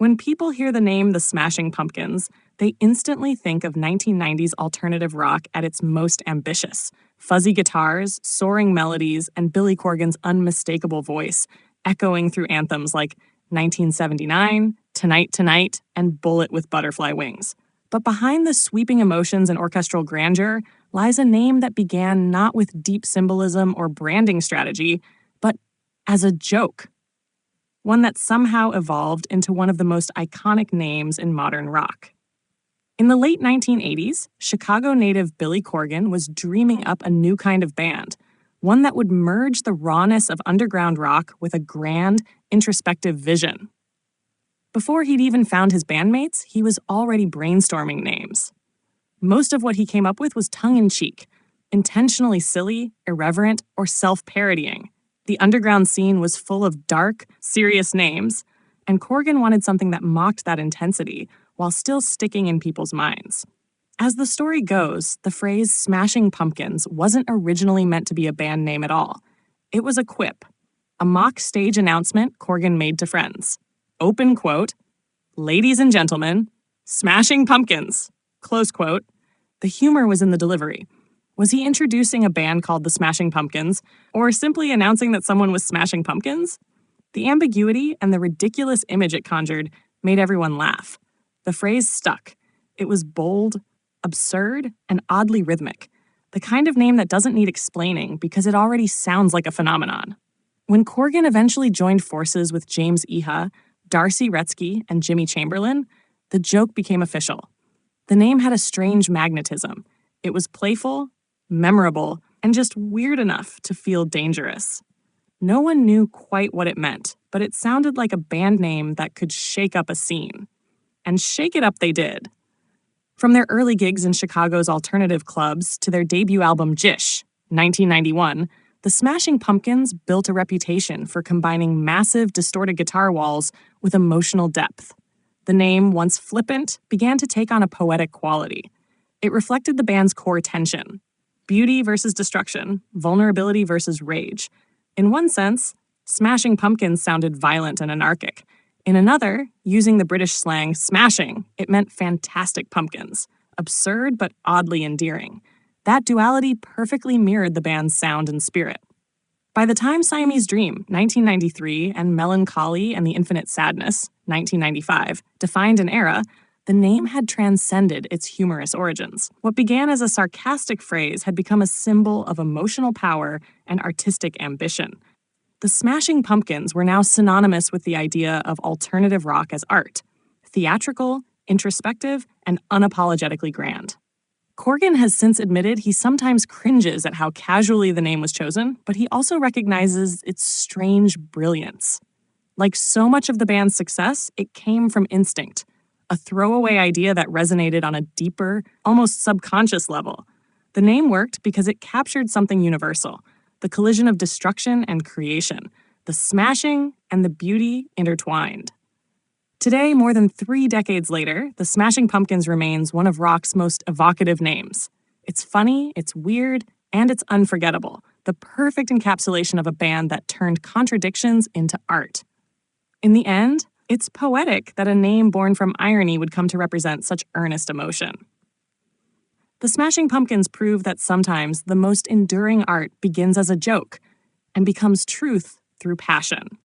When people hear the name the Smashing Pumpkins, they instantly think of 1990s alternative rock at its most ambitious. Fuzzy guitars, soaring melodies, and Billy Corgan's unmistakable voice, echoing through anthems like 1979, Tonight Tonight, and Bullet with Butterfly Wings. But behind the sweeping emotions and orchestral grandeur lies a name that began not with deep symbolism or branding strategy, but as a joke. One that somehow evolved into one of the most iconic names in modern rock. In the late 1980s, Chicago native Billy Corgan was dreaming up a new kind of band, one that would merge the rawness of underground rock with a grand, introspective vision. Before he'd even found his bandmates, he was already brainstorming names. Most of what he came up with was tongue-in-cheek, intentionally silly, irreverent, or self-parodying. The underground scene was full of dark, serious names, and Corgan wanted something that mocked that intensity while still sticking in people's minds. As the story goes, the phrase Smashing Pumpkins wasn't originally meant to be a band name at all. It was a quip, a mock stage announcement Corgan made to friends. Open quote, "Ladies and gentlemen, Smashing Pumpkins," close quote. The humor was in the delivery. Was he introducing a band called the Smashing Pumpkins, or simply announcing that someone was smashing pumpkins? The ambiguity and the ridiculous image it conjured made everyone laugh. The phrase stuck. It was bold, absurd, and oddly rhythmic. The kind of name that doesn't need explaining because it already sounds like a phenomenon. When Corgan eventually joined forces with James Iha, Darcy Retzky, and Jimmy Chamberlain, the joke became official. The name had a strange magnetism. It was playful, memorable, and just weird enough to feel dangerous. No one knew quite what it meant, but it sounded like a band name that could shake up a scene. And shake it up they did. From their early gigs in Chicago's alternative clubs to their debut album Jish, 1991, the Smashing Pumpkins built a reputation for combining massive, distorted guitar walls with emotional depth. The name, once flippant, began to take on a poetic quality. It reflected the band's core tension: beauty versus destruction, vulnerability versus rage. In one sense, Smashing Pumpkins sounded violent and anarchic. In another, using the British slang smashing, it meant fantastic pumpkins, absurd but oddly endearing. That duality perfectly mirrored the band's sound and spirit. By the time Siamese Dream, 1993, and Melancholy and the Infinite Sadness, 1995, defined an era, the name had transcended its humorous origins. What began as a sarcastic phrase had become a symbol of emotional power and artistic ambition. The Smashing Pumpkins were now synonymous with the idea of alternative rock as art: theatrical, introspective, and unapologetically grand. Corgan has since admitted he sometimes cringes at how casually the name was chosen, but he also recognizes its strange brilliance. Like so much of the band's success, it came from instinct, a throwaway idea that resonated on a deeper, almost subconscious level. The name worked because it captured something universal: the collision of destruction and creation, the smashing and the beauty intertwined. Today, more than 3 decades later, the Smashing Pumpkins remains one of rock's most evocative names. It's funny, it's weird, and it's unforgettable, the perfect encapsulation of a band that turned contradictions into art. In the end, it's poetic that a name born from irony would come to represent such earnest emotion. The Smashing Pumpkins prove that sometimes the most enduring art begins as a joke and becomes truth through passion.